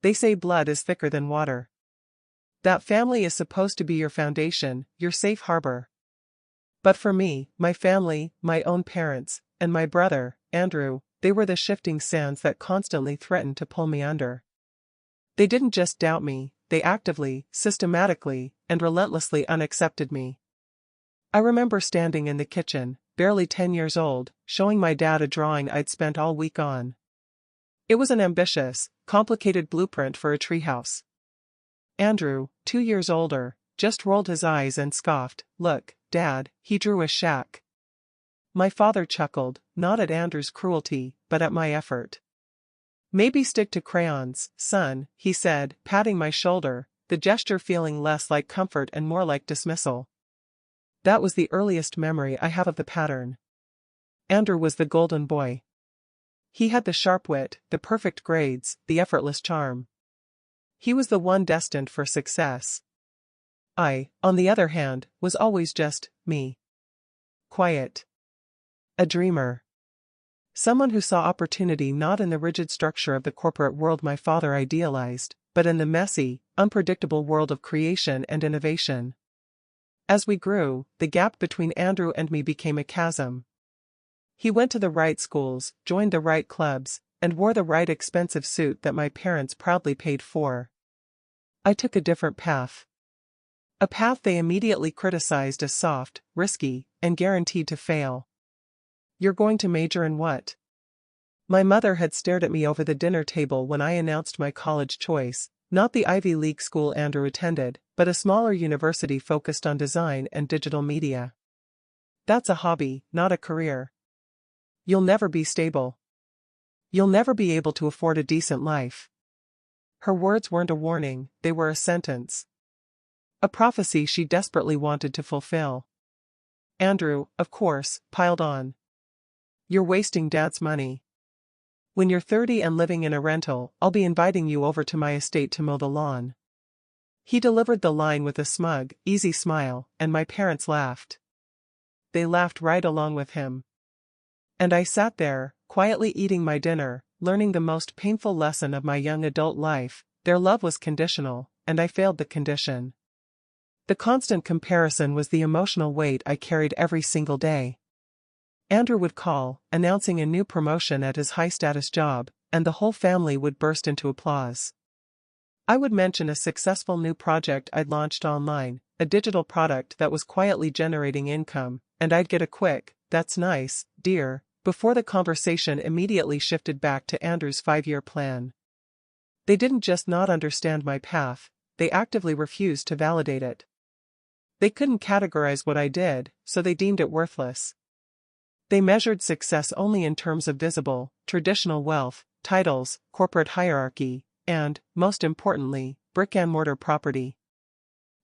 They say blood is thicker than water. That family is supposed to be your foundation, your safe harbor. But for me, my family, my own parents, and my brother, Andrew, they were the shifting sands that constantly threatened to pull me under. They didn't just doubt me, they actively, systematically, and relentlessly unaccepted me. I remember standing in the kitchen, barely 10 years old, showing my dad a drawing I'd spent all week on. It was an ambitious, complicated blueprint for a treehouse. Andrew, 2 years older, just rolled his eyes and scoffed, "Look, Dad, he drew a shack." My father chuckled, not at Andrew's cruelty, but at my effort. "Maybe stick to crayons, son," he said, patting my shoulder, the gesture feeling less like comfort and more like dismissal. That was the earliest memory I have of the pattern. Andrew was the golden boy. He had the sharp wit, the perfect grades, the effortless charm. He was the one destined for success. I, on the other hand, was always just me. Quiet. A dreamer. Someone who saw opportunity not in the rigid structure of the corporate world my father idealized, but in the messy, unpredictable world of creation and innovation. As we grew, the gap between Andrew and me became a chasm. He went to the right schools, joined the right clubs, and wore the right expensive suit that my parents proudly paid for. I took a different path. A path they immediately criticized as soft, risky, and guaranteed to fail. "You're going to major in what?" My mother had stared at me over the dinner table when I announced my college choice, not the Ivy League school Andrew attended, but a smaller university focused on design and digital media. "That's a hobby, not a career. You'll never be stable. You'll never be able to afford a decent life." Her words weren't a warning, they were a sentence. A prophecy she desperately wanted to fulfill. Andrew, of course, piled on. "You're wasting Dad's money. When you're 30 and living in a rental, I'll be inviting you over to my estate to mow the lawn." He delivered the line with a smug, easy smile, and my parents laughed. They laughed right along with him. And I sat there, quietly eating my dinner, learning the most painful lesson of my young adult life: their love was conditional, and I failed the condition. The constant comparison was the emotional weight I carried every single day. Andrew would call, announcing a new promotion at his high-status job, and the whole family would burst into applause. I would mention a successful new project I'd launched online, a digital product that was quietly generating income, and I'd get a quick, "That's nice, dear," before the conversation immediately shifted back to Andrew's 5-year plan. They didn't just not understand my path, they actively refused to validate it. They couldn't categorize what I did, so they deemed it worthless. They measured success only in terms of visible, traditional wealth, titles, corporate hierarchy, and, most importantly, brick-and-mortar property.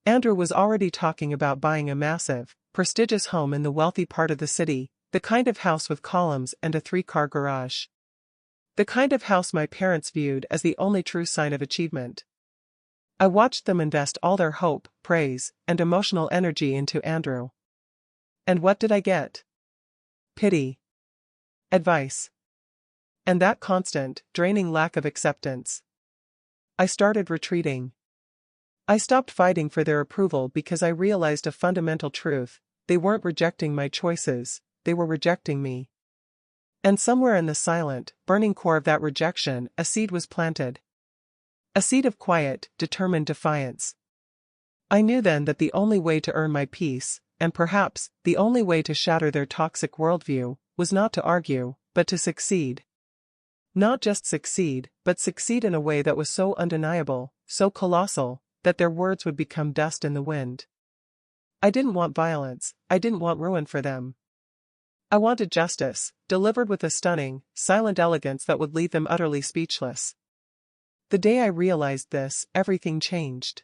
Andrew was already talking about buying a massive, prestigious home in the wealthy part of the city, the kind of house with columns and a 3-car garage. The kind of house my parents viewed as the only true sign of achievement. I watched them invest all their hope, praise, and emotional energy into Andrew. And what did I get? Pity. Advice. And that constant, draining lack of acceptance. I started retreating. I stopped fighting for their approval because I realized a fundamental truth: they weren't rejecting my choices, they were rejecting me. And somewhere in the silent, burning core of that rejection, a seed was planted. A seed of quiet, determined defiance. I knew then that the only way to earn my peace, and perhaps the only way to shatter their toxic worldview, was not to argue, but to succeed. Not just succeed, but succeed in a way that was so undeniable, so colossal, that their words would become dust in the wind. I didn't want violence, I didn't want ruin for them. I wanted justice, delivered with a stunning, silent elegance that would leave them utterly speechless. The day I realized this, everything changed.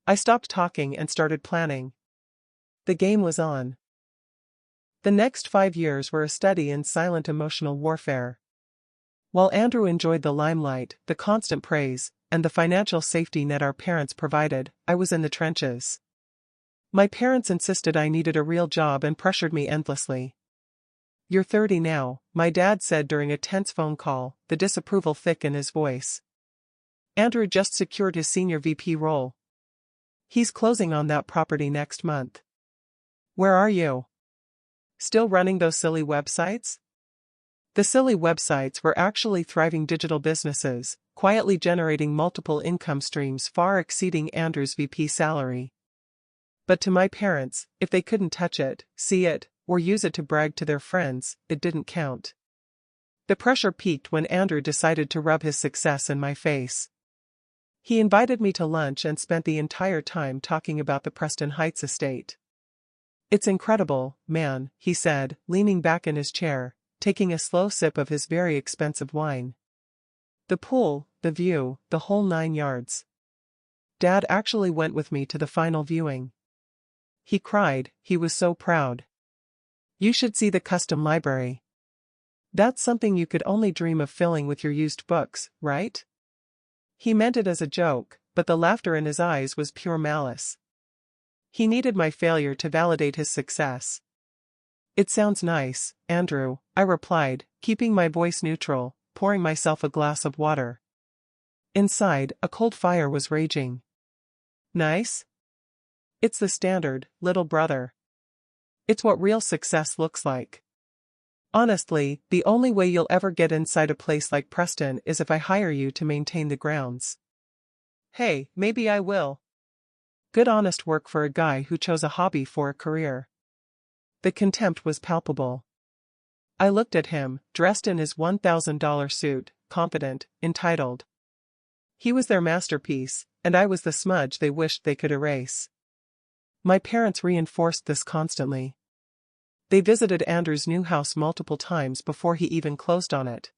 I stopped talking and started planning. The game was on. The next 5 years were a study in silent emotional warfare. While Andrew enjoyed the limelight, the constant praise, and the financial safety net our parents provided, I was in the trenches. My parents insisted I needed a real job and pressured me endlessly. "You're 30 now," my dad said during a tense phone call, the disapproval thick in his voice. Andrew just secured his senior VP role. He's closing on that property next month. Where are you? Still running those silly websites? The silly websites were actually thriving digital businesses, quietly generating multiple income streams far exceeding Andrew's VP salary. But to my parents, if they couldn't touch it, see it, or use it to brag to their friends, it didn't count. The pressure peaked when Andrew decided to rub his success in my face. He invited me to lunch and spent the entire time talking about the Preston Heights estate. "It's incredible, man," he said, leaning back in his chair, taking a slow sip of his very expensive wine. "The pool, the view, the whole 9 yards. Dad actually went with me to the final viewing. He cried, he was so proud. You should see the custom library. That's something you could only dream of filling with your used books, right?" He meant it as a joke, but the laughter in his eyes was pure malice. He needed my failure to validate his success. "It sounds nice, Andrew," I replied, keeping my voice neutral, pouring myself a glass of water. Inside, a cold fire was raging. "Nice? It's the standard, little brother. It's what real success looks like. Honestly, the only way you'll ever get inside a place like Preston is if I hire you to maintain the grounds." "Hey, maybe I will." Good honest work for a guy who chose a hobby for a career. The contempt was palpable. I looked at him, dressed in his $1,000 suit, confident, entitled. He was their masterpiece, and I was the smudge they wished they could erase. My parents reinforced this constantly. They visited Andrew's new house multiple times before he even closed on it.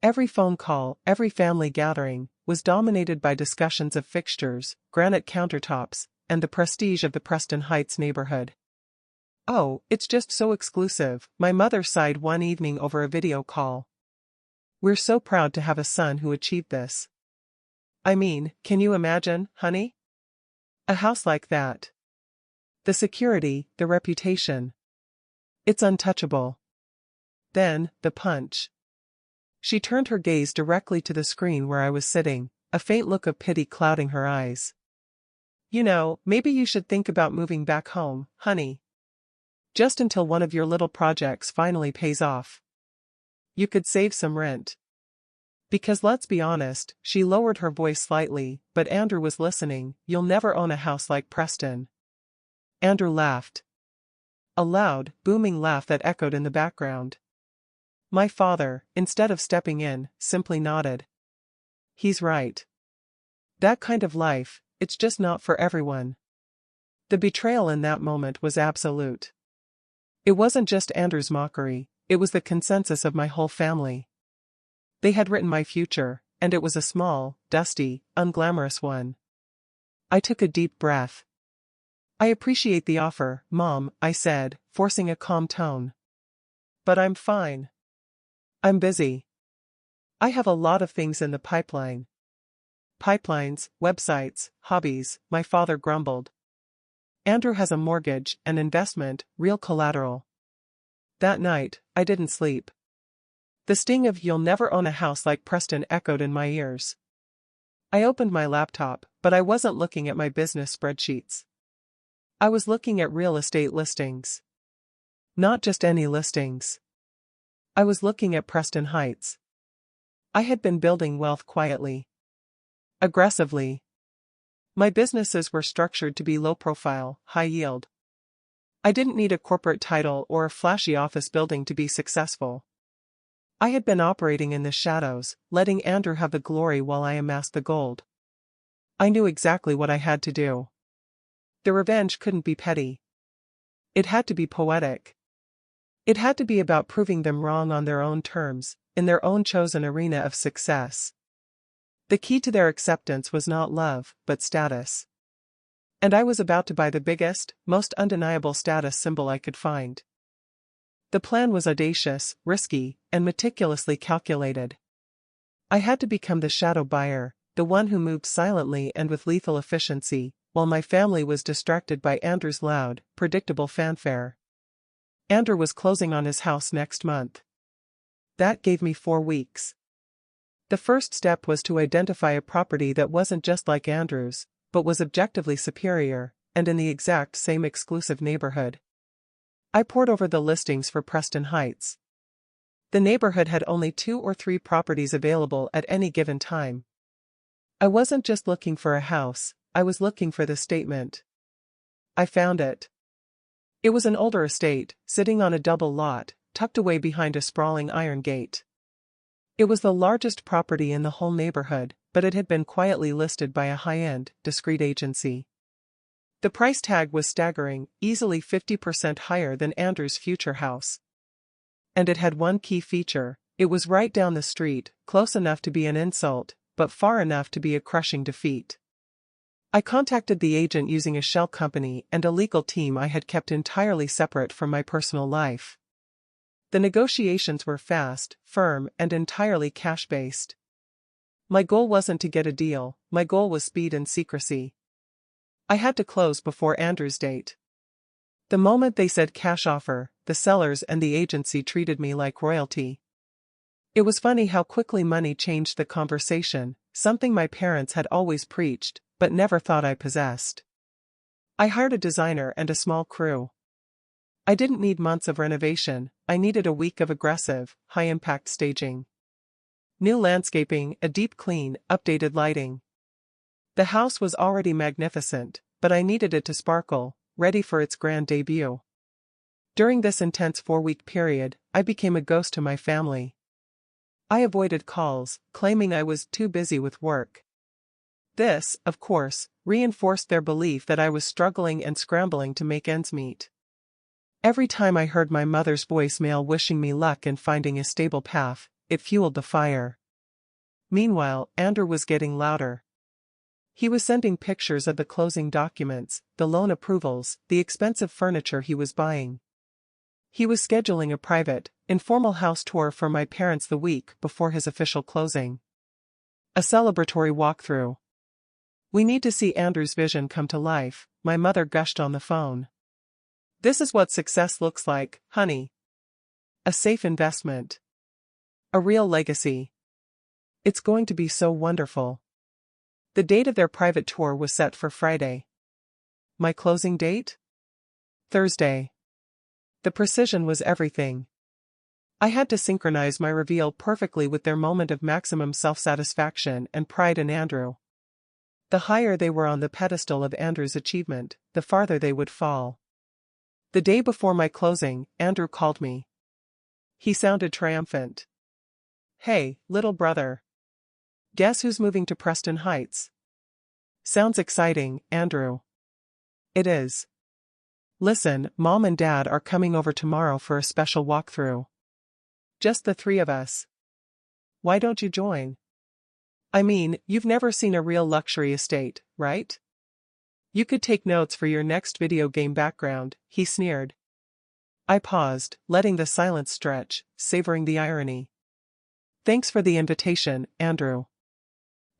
Every phone call, every family gathering, was dominated by discussions of fixtures, granite countertops, and the prestige of the Preston Heights neighborhood. "Oh, it's just so exclusive," my mother sighed one evening over a video call. "We're so proud to have a son who achieved this. I mean, can you imagine, honey? A house like that. The security, the reputation. It's untouchable." Then, the punch. She turned her gaze directly to the screen where I was sitting, a faint look of pity clouding her eyes. "You know, maybe you should think about moving back home, honey. Just until one of your little projects finally pays off. You could save some rent. Because let's be honest," she lowered her voice slightly, but Andrew was listening, "you'll never own a house like Preston." Andrew laughed. A loud, booming laugh that echoed in the background. My father, instead of stepping in, simply nodded. "He's right. That kind of life, it's just not for everyone." The betrayal in that moment was absolute. It wasn't just Andrew's mockery, it was the consensus of my whole family. They had written my future, and it was a small, dusty, unglamorous one. I took a deep breath. "I appreciate the offer, Mom," I said, forcing a calm tone. "But I'm fine. I'm busy. I have a lot of things in the pipeline." "Pipelines, websites, hobbies," my father grumbled. "Andrew has a mortgage, an investment, real collateral." That night, I didn't sleep. The sting of "you'll never own a house like Preston" echoed in my ears. I opened my laptop, but I wasn't looking at my business spreadsheets. I was looking at real estate listings. Not just any listings. I was looking at Preston Heights. I had been building wealth quietly. Aggressively. My businesses were structured to be low profile, high yield. I didn't need a corporate title or a flashy office building to be successful. I had been operating in the shadows, letting Andrew have the glory while I amassed the gold. I knew exactly what I had to do. The revenge couldn't be petty. It had to be poetic. It had to be about proving them wrong on their own terms, in their own chosen arena of success. The key to their acceptance was not love, but status. And I was about to buy the biggest, most undeniable status symbol I could find. The plan was audacious, risky, and meticulously calculated. I had to become the shadow buyer, the one who moved silently and with lethal efficiency, while my family was distracted by Andrew's loud, predictable fanfare. Andrew was closing on his house next month. That gave me 4 weeks. The first step was to identify a property that wasn't just like Andrew's, but was objectively superior, and in the exact same exclusive neighborhood. I pored over the listings for Preston Heights. The neighborhood had only 2 or 3 properties available at any given time. I wasn't just looking for a house, I was looking for the statement. I found it. It was an older estate, sitting on a double lot, tucked away behind a sprawling iron gate. It was the largest property in the whole neighborhood, but it had been quietly listed by a high-end, discreet agency. The price tag was staggering, easily 50% higher than Andrew's future house. And it had one key feature: it was right down the street, close enough to be an insult, but far enough to be a crushing defeat. I contacted the agent using a shell company and a legal team I had kept entirely separate from my personal life. The negotiations were fast, firm, and entirely cash-based. My goal wasn't to get a deal, my goal was speed and secrecy. I had to close before Andrew's date. The moment they said cash offer, the sellers and the agency treated me like royalty. It was funny how quickly money changed the conversation, something my parents had always preached, but never thought I possessed. I hired a designer and a small crew. I didn't need months of renovation, I needed a week of aggressive, high-impact staging. New landscaping, a deep clean, updated lighting. The house was already magnificent, but I needed it to sparkle, ready for its grand debut. During this intense 4-week period, I became a ghost to my family. I avoided calls, claiming I was too busy with work. This, of course, reinforced their belief that I was struggling and scrambling to make ends meet. Every time I heard my mother's voicemail wishing me luck in finding a stable path, it fueled the fire. Meanwhile, Andrew was getting louder. He was sending pictures of the closing documents, the loan approvals, the expensive furniture he was buying. He was scheduling a private, informal house tour for my parents the week before his official closing. A celebratory walkthrough. "We need to see Andrew's vision come to life," my mother gushed on the phone. "This is what success looks like, honey. A safe investment. A real legacy. It's going to be so wonderful." The date of their private tour was set for Friday. My closing date? Thursday. The precision was everything. I had to synchronize my reveal perfectly with their moment of maximum self-satisfaction and pride in Andrew. The higher they were on the pedestal of Andrew's achievement, the farther they would fall. The day before my closing, Andrew called me. He sounded triumphant. "Hey, little brother. Guess who's moving to Preston Heights?" "Sounds exciting, Andrew." "It is. Listen, Mom and Dad are coming over tomorrow for a special walkthrough. Just the 3 of us. Why don't you join? I mean, you've never seen a real luxury estate, right? You could take notes for your next video game background," he sneered. I paused, letting the silence stretch, savoring the irony. "Thanks for the invitation, Andrew.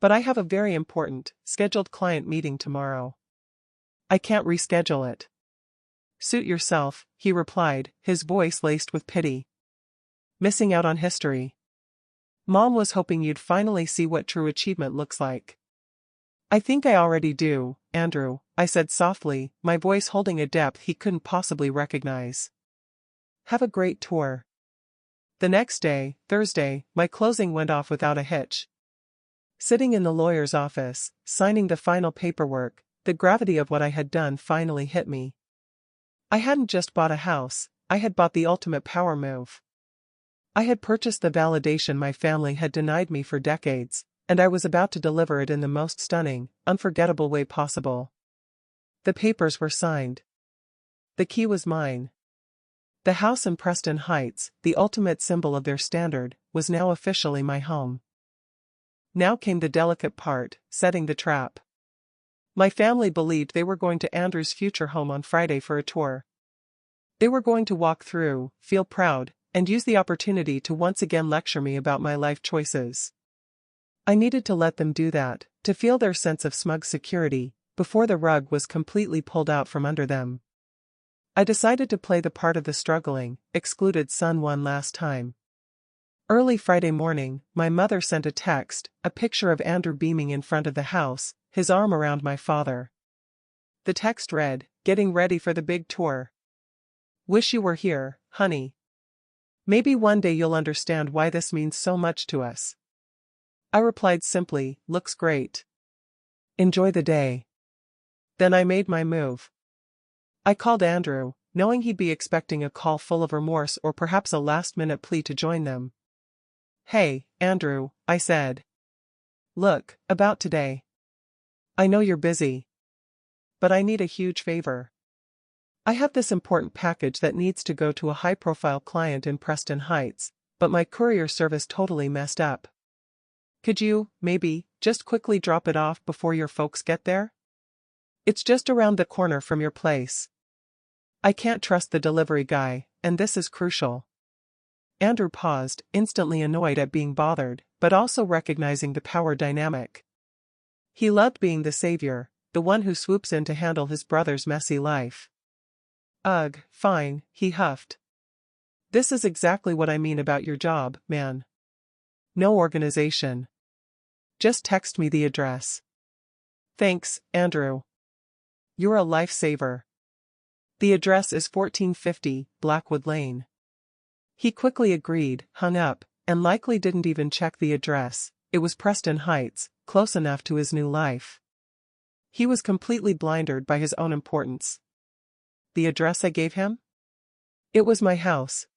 But I have a very important, scheduled client meeting tomorrow. I can't reschedule it." "Suit yourself," he replied, his voice laced with pity. "Missing out on history. Mom was hoping you'd finally see what true achievement looks like." "I think I already do, Andrew," I said softly, my voice holding a depth he couldn't possibly recognize. "Have a great tour." The next day, Thursday, my closing went off without a hitch. Sitting in the lawyer's office, signing the final paperwork, the gravity of what I had done finally hit me. I hadn't just bought a house, I had bought the ultimate power move. I had purchased the validation my family had denied me for decades, and I was about to deliver it in the most stunning, unforgettable way possible. The papers were signed. The key was mine. The house in Preston Heights, the ultimate symbol of their standard, was now officially my home. Now came the delicate part, setting the trap. My family believed they were going to Andrew's future home on Friday for a tour. They were going to walk through, feel proud, and use the opportunity to once again lecture me about my life choices. I needed to let them do that, to feel their sense of smug security, before the rug was completely pulled out from under them. I decided to play the part of the struggling, excluded son one last time. Early Friday morning, my mother sent a text, a picture of Andrew beaming in front of the house, his arm around my father. The text read, "Getting ready for the big tour. Wish you were here, honey. Maybe one day you'll understand why this means so much to us." I replied simply, "Looks great. Enjoy the day." Then I made my move. I called Andrew, knowing he'd be expecting a call full of remorse or perhaps a last-minute plea to join them. "Hey, Andrew," I said. "Look, about today. I know you're busy. But I need a huge favor. I have this important package that needs to go to a high-profile client in Preston Heights, but my courier service totally messed up. Could you, maybe, just quickly drop it off before your folks get there? It's just around the corner from your place. I can't trust the delivery guy, and this is crucial." Andrew paused, instantly annoyed at being bothered, but also recognizing the power dynamic. He loved being the savior, the one who swoops in to handle his brother's messy life. "Ugh, fine," he huffed. "This is exactly what I mean about your job, man. No organization. Just text me the address." "Thanks, Andrew. You're a lifesaver. The address is 1450 Blackwood Lane." He quickly agreed, hung up, and likely didn't even check the address. It was Preston Heights, close enough to his new life. He was completely blinded by his own importance. The address I gave him? It was my house.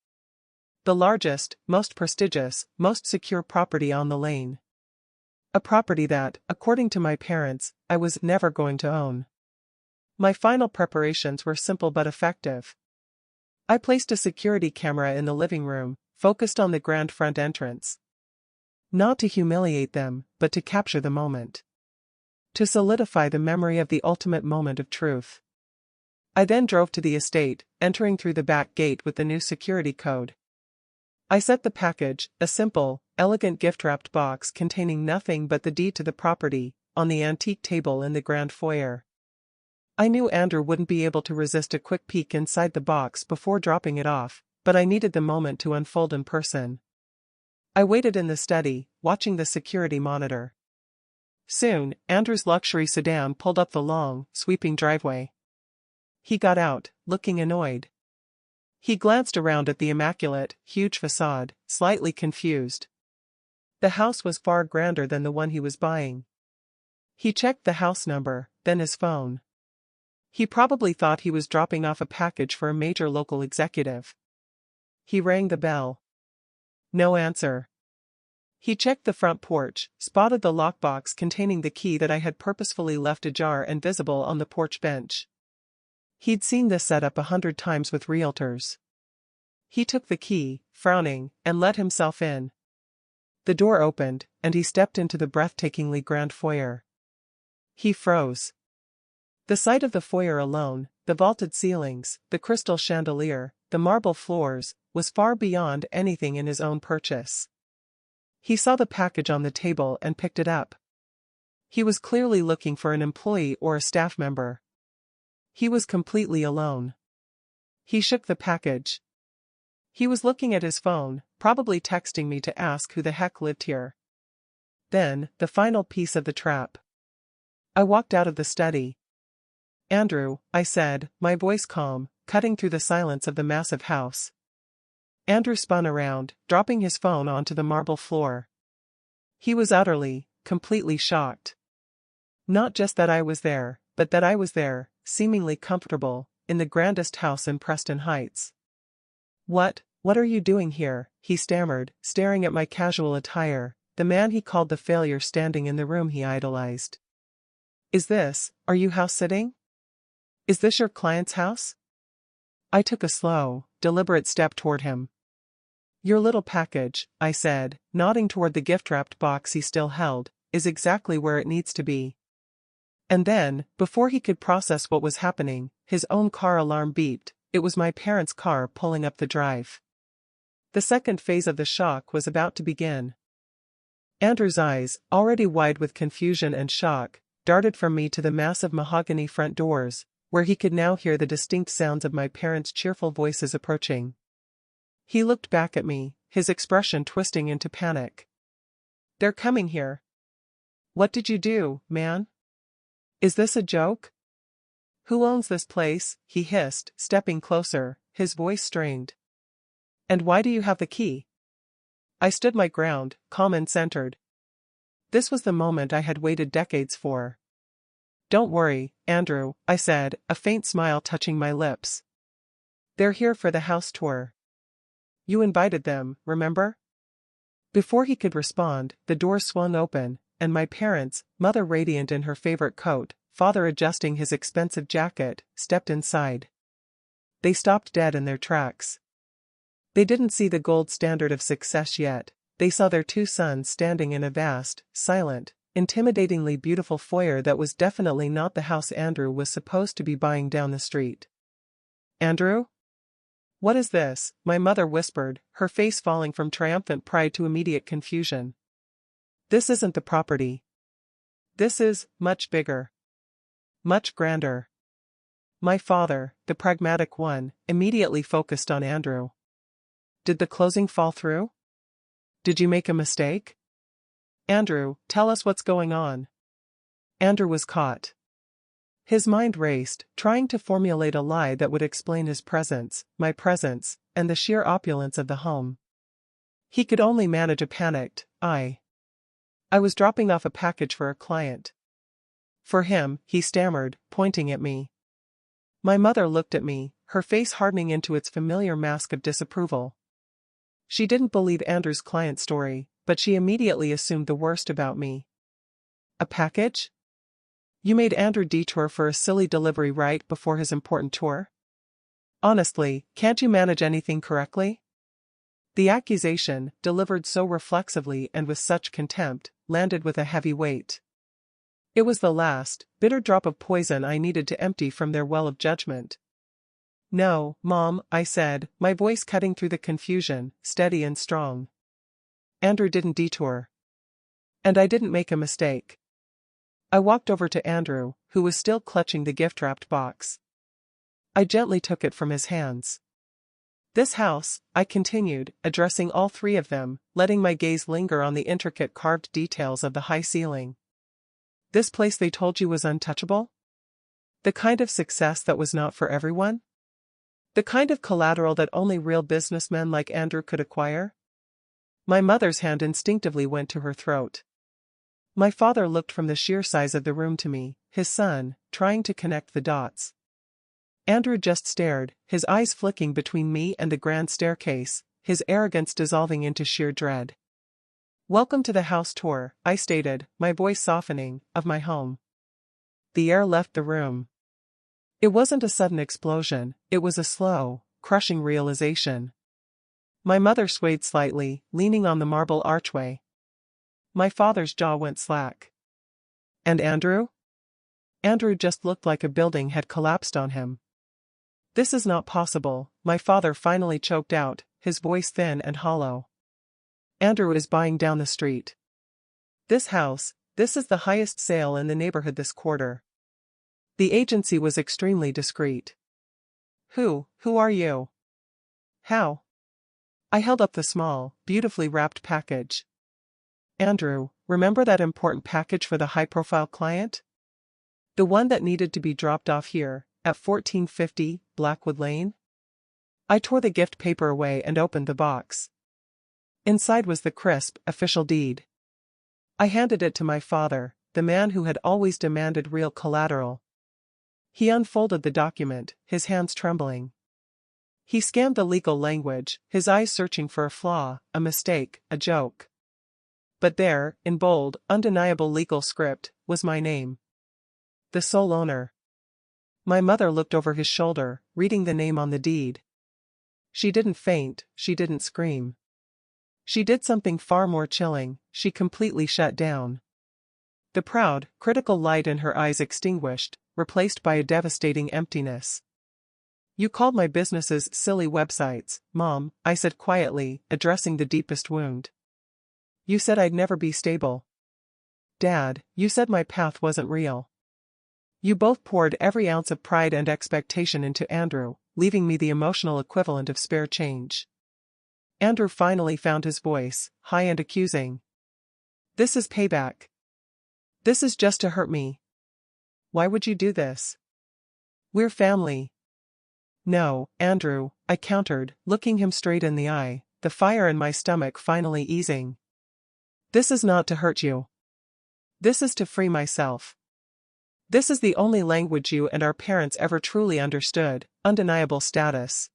The largest, most prestigious, most secure property on the lane. A property that, according to my parents, I was never going to own. My final preparations were simple but effective. I placed a security camera in the living room, focused on the grand front entrance. Not to humiliate them, but to capture the moment. To solidify the memory of the ultimate moment of truth. I then drove to the estate, entering through the back gate with the new security code. I set the package, a simple, elegant gift-wrapped box containing nothing but the deed to the property, on the antique table in the grand foyer. I knew Andrew wouldn't be able to resist a quick peek inside the box before dropping it off, but I needed the moment to unfold in person. I waited in the study, watching the security monitor. Soon, Andrew's luxury sedan pulled up the long, sweeping driveway. He got out, looking annoyed. He glanced around at the immaculate, huge facade, slightly confused. The house was far grander than the one he was buying. He checked the house number, then his phone. He probably thought he was dropping off a package for a major local executive. He rang the bell. No answer. He checked the front porch, spotted the lockbox containing the key that I had purposefully left ajar and visible on the porch bench. He'd seen this setup 100 times with realtors. He took the key, frowning, and let himself in. The door opened, and he stepped into the breathtakingly grand foyer. He froze. The sight of the foyer alone, the vaulted ceilings, the crystal chandelier, the marble floors, was far beyond anything in his own purchase. He saw the package on the table and picked it up. He was clearly looking for an employee or a staff member. He was completely alone. He shook the package. He was looking at his phone, probably texting me to ask who the heck lived here. Then, the final piece of the trap. I walked out of the study. "Andrew," I said, my voice calm, cutting through the silence of the massive house. Andrew spun around, dropping his phone onto the marble floor. He was utterly, completely shocked. Not just that I was there, but that I was there, seemingly comfortable, in the grandest house in Preston Heights. What are you doing here?" he stammered, staring at my casual attire, the man he called the failure standing in the room he idolized. Are you house-sitting? Is this your client's house?" I took a slow, deliberate step toward him. "Your little package," I said, nodding toward the gift-wrapped box he still held, "is exactly where it needs to be." And then, before he could process what was happening, his own car alarm beeped. It was my parents' car pulling up the drive. The second phase of the shock was about to begin. Andrew's eyes, already wide with confusion and shock, darted from me to the massive mahogany front doors, where he could now hear the distinct sounds of my parents' cheerful voices approaching. He looked back at me, his expression twisting into panic. "They're coming here." "What did you do, man? Is this a joke?" "Who owns this place?" he hissed, stepping closer, his voice strained. "And why do you have the key?" I stood my ground, calm and centered. This was the moment I had waited decades for. "Don't worry, Andrew," I said, a faint smile touching my lips. "They're here for the house tour. You invited them, remember?" Before he could respond, the door swung open, and my parents, mother radiant in her favorite coat, father adjusting his expensive jacket, stepped inside. They stopped dead in their tracks. They didn't see the gold standard of success yet. They saw their two sons standing in a vast, silent, intimidatingly beautiful foyer that was definitely not the house Andrew was supposed to be buying down the street. "Andrew? What is this?" my mother whispered, her face falling from triumphant pride to immediate confusion. "This isn't the property. This is much bigger. Much grander." My father, the pragmatic one, immediately focused on Andrew. "Did the closing fall through? Did you make a mistake? Andrew, tell us what's going on." Andrew was caught. His mind raced, trying to formulate a lie that would explain his presence, my presence, and the sheer opulence of the home. He could only manage a panicked, I was dropping off a package for a client. "For him," he stammered, pointing at me. My mother looked at me, her face hardening into its familiar mask of disapproval. She didn't believe Andrew's client story, but she immediately assumed the worst about me. "A package? You made Andrew detour for a silly delivery right before his important tour? Honestly, can't you manage anything correctly?" The accusation, delivered so reflexively and with such contempt, landed with a heavy weight. It was the last, bitter drop of poison I needed to empty from their well of judgment. "No, Mom," I said, my voice cutting through the confusion, steady and strong. "Andrew didn't detour. And I didn't make a mistake." I walked over to Andrew, who was still clutching the gift-wrapped box. I gently took it from his hands. "This house," I continued, addressing all three of them, letting my gaze linger on the intricate carved details of the high ceiling. "This place they told you was untouchable? The kind of success that was not for everyone? The kind of collateral that only real businessmen like Andrew could acquire?" My mother's hand instinctively went to her throat. My father looked from the sheer size of the room to me, his son, trying to connect the dots. Andrew just stared, his eyes flicking between me and the grand staircase, his arrogance dissolving into sheer dread. "Welcome to the house tour," I stated, my voice softening, "of my home." The air left the room. It wasn't a sudden explosion, it was a slow, crushing realization. My mother swayed slightly, leaning on the marble archway. My father's jaw went slack. And Andrew? Andrew just looked like a building had collapsed on him. "This is not possible," my father finally choked out, his voice thin and hollow. "Andrew is buying down the street. This house, this is the highest sale in the neighborhood this quarter." The agency was extremely discreet. Who are you? How?" I held up the small, beautifully wrapped package. "Andrew, remember that important package for the high-profile client? The one that needed to be dropped off here, at 1450 Blackwood Lane?" I tore the gift paper away and opened the box. Inside was the crisp, official deed. I handed it to my father, the man who had always demanded real collateral. He unfolded the document, his hands trembling. He scanned the legal language, his eyes searching for a flaw, a mistake, a joke. But there, in bold, undeniable legal script, was my name. The sole owner. My mother looked over his shoulder, reading the name on the deed. She didn't faint, she didn't scream. She did something far more chilling, she completely shut down. The proud, critical light in her eyes extinguished, replaced by a devastating emptiness. "You called my businesses silly websites, Mom," I said quietly, addressing the deepest wound. "You said I'd never be stable. Dad, you said my path wasn't real. You both poured every ounce of pride and expectation into Andrew, leaving me the emotional equivalent of spare change. Andrew finally found his voice, high and accusing. This is payback. This is just to hurt me. Why would you do this? We're family. No, Andrew, I countered, looking him straight in the eye, the fire in my stomach finally easing. This is not to hurt you. This is to free myself. This is the only language you and our parents ever truly understood, undeniable status.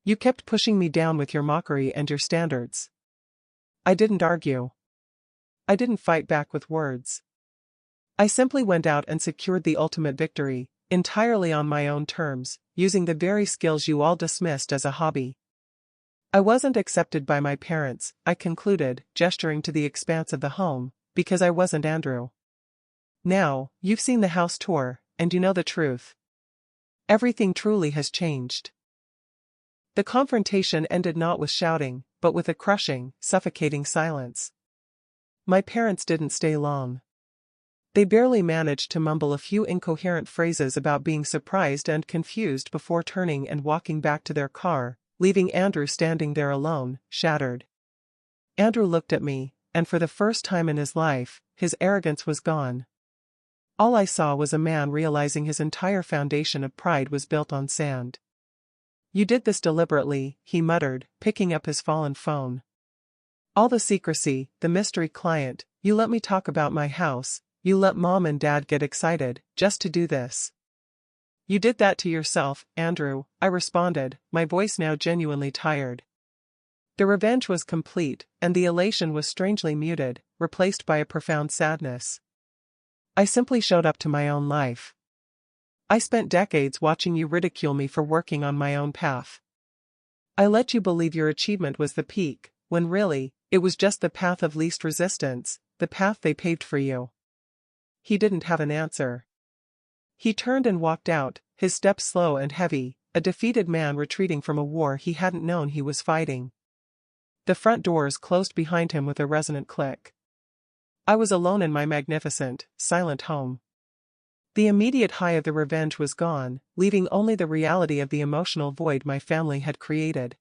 You kept pushing me down with your mockery and your standards. I didn't argue. I didn't fight back with words. I simply went out and secured the ultimate victory, entirely on my own terms, using the very skills you all dismissed as a hobby. I wasn't accepted by my parents, I concluded, gesturing to the expanse of the home, because I wasn't Andrew. Now, you've seen the house tour, and you know the truth. Everything truly has changed. The confrontation ended not with shouting, but with a crushing, suffocating silence. My parents didn't stay long. They barely managed to mumble a few incoherent phrases about being surprised and confused before turning and walking back to their car, leaving Andrew standing there alone, shattered. Andrew looked at me, and for the first time in his life, his arrogance was gone. All I saw was a man realizing his entire foundation of pride was built on sand. You did this deliberately, he muttered, picking up his fallen phone. All the secrecy, the mystery client, you let me talk about my house, you let Mom and Dad get excited, just to do this. You did that to yourself, Andrew, I responded, my voice now genuinely tired. The revenge was complete, and the elation was strangely muted, replaced by a profound sadness. I simply showed up to my own life. I spent decades watching you ridicule me for working on my own path. I let you believe your achievement was the peak, when really, it was just the path of least resistance, the path they paved for you. He didn't have an answer. He turned and walked out, his steps slow and heavy, a defeated man retreating from a war he hadn't known he was fighting. The front doors closed behind him with a resonant click. I was alone in my magnificent, silent home. The immediate high of the revenge was gone, leaving only the reality of the emotional void my family had created.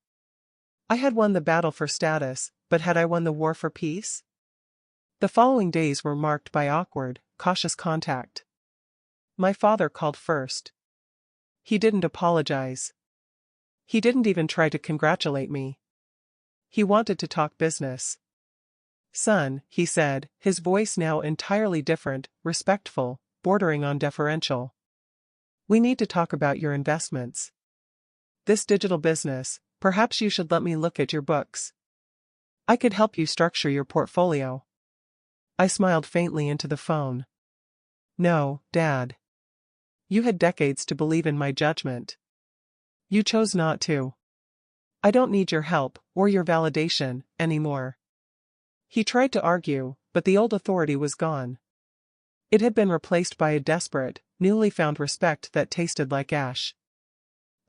I had won the battle for status, but had I won the war for peace? The following days were marked by awkward, cautious contact. My father called first. He didn't apologize. He didn't even try to congratulate me. He wanted to talk business. Son, he said, his voice now entirely different, respectful, bordering on deferential. We need to talk about your investments. This digital business, perhaps you should let me look at your books. I could help you structure your portfolio. I smiled faintly into the phone. No, Dad. You had decades to believe in my judgment. You chose not to. I don't need your help, or your validation, anymore. He tried to argue, but the old authority was gone. It had been replaced by a desperate, newly found respect that tasted like ash.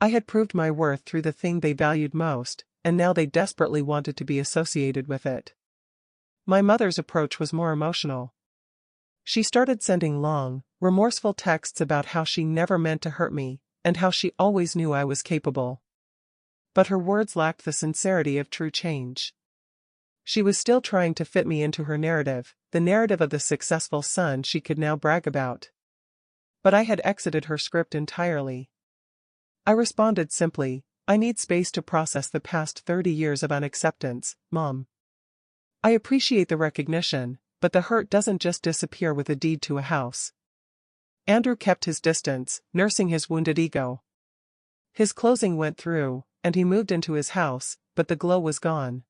I had proved my worth through the thing they valued most, and now they desperately wanted to be associated with it. My mother's approach was more emotional. She started sending long, remorseful texts about how she never meant to hurt me, and how she always knew I was capable. But her words lacked the sincerity of true change. She was still trying to fit me into her narrative, the narrative of the successful son she could now brag about. But I had exited her script entirely. I responded simply, I need space to process the past 30 years of unacceptance, Mom. I appreciate the recognition, but the hurt doesn't just disappear with a deed to a house. Andrew kept his distance, nursing his wounded ego. His closing went through, and he moved into his house, but the glow was gone.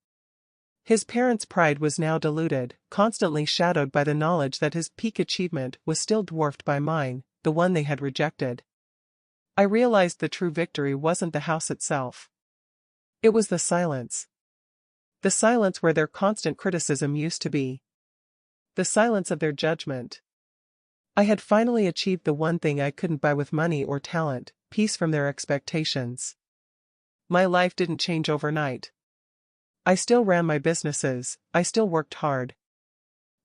His parents' pride was now diluted, constantly shadowed by the knowledge that his peak achievement was still dwarfed by mine, the one they had rejected. I realized the true victory wasn't the house itself. It was the silence. The silence where their constant criticism used to be. The silence of their judgment. I had finally achieved the one thing I couldn't buy with money or talent, peace from their expectations. My life didn't change overnight. I still ran my businesses, I still worked hard.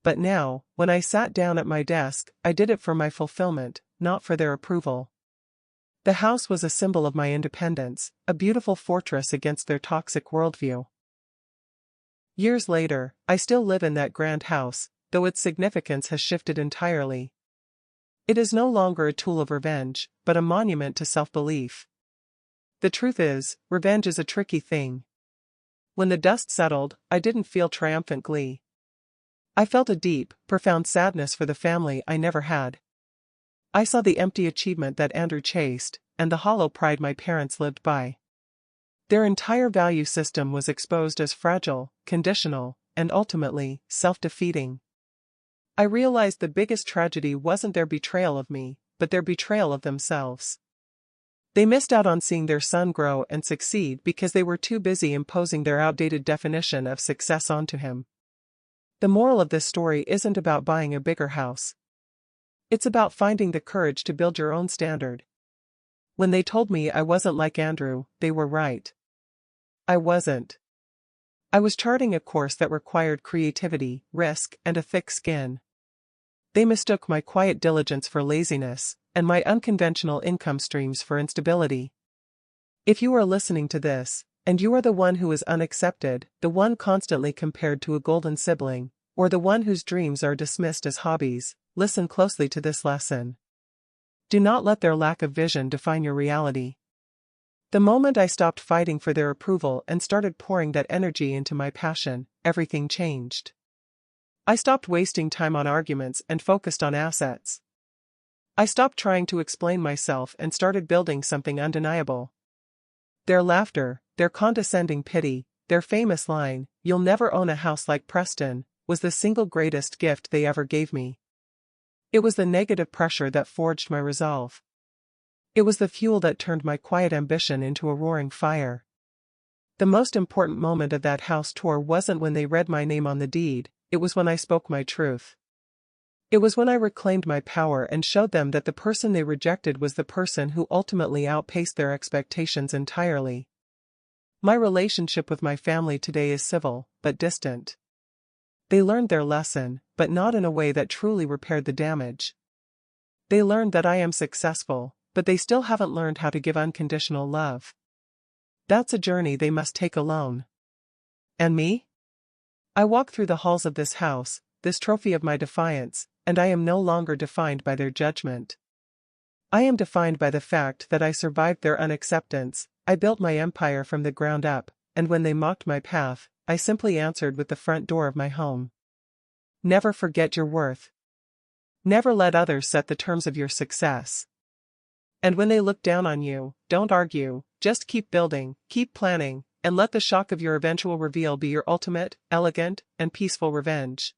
But now, when I sat down at my desk, I did it for my fulfillment, not for their approval. The house was a symbol of my independence, a beautiful fortress against their toxic worldview. Years later, I still live in that grand house, though its significance has shifted entirely. It is no longer a tool of revenge, but a monument to self-belief. The truth is, revenge is a tricky thing. When the dust settled, I didn't feel triumphant glee. I felt a deep, profound sadness for the family I never had. I saw the empty achievement that Andrew chased, and the hollow pride my parents lived by. Their entire value system was exposed as fragile, conditional, and ultimately, self-defeating. I realized the biggest tragedy wasn't their betrayal of me, but their betrayal of themselves. They missed out on seeing their son grow and succeed because they were too busy imposing their outdated definition of success onto him. The moral of this story isn't about buying a bigger house. It's about finding the courage to build your own standard. When they told me I wasn't like Andrew, they were right. I wasn't. I was charting a course that required creativity, risk, and a thick skin. They mistook my quiet diligence for laziness, and my unconventional income streams for instability. If you are listening to this, and you are the one who is unaccepted, the one constantly compared to a golden sibling, or the one whose dreams are dismissed as hobbies, listen closely to this lesson. Do not let their lack of vision define your reality. The moment I stopped fighting for their approval and started pouring that energy into my passion, everything changed. I stopped wasting time on arguments and focused on assets. I stopped trying to explain myself and started building something undeniable. Their laughter, their condescending pity, their famous line, "You'll never own a house like Preston," was the single greatest gift they ever gave me. It was the negative pressure that forged my resolve. It was the fuel that turned my quiet ambition into a roaring fire. The most important moment of that house tour wasn't when they read my name on the deed, it was when I spoke my truth. It was when I reclaimed my power and showed them that the person they rejected was the person who ultimately outpaced their expectations entirely. My relationship with my family today is civil, but distant. They learned their lesson, but not in a way that truly repaired the damage. They learned that I am successful, but they still haven't learned how to give unconditional love. That's a journey they must take alone. And me? I walk through the halls of this house, this trophy of my defiance, and I am no longer defined by their judgment. I am defined by the fact that I survived their unacceptance. I built my empire from the ground up, and when they mocked my path, I simply answered with the front door of my home. Never forget your worth. Never let others set the terms of your success. And when they look down on you, don't argue, just keep building, keep planning, and let the shock of your eventual reveal be your ultimate, elegant, and peaceful revenge.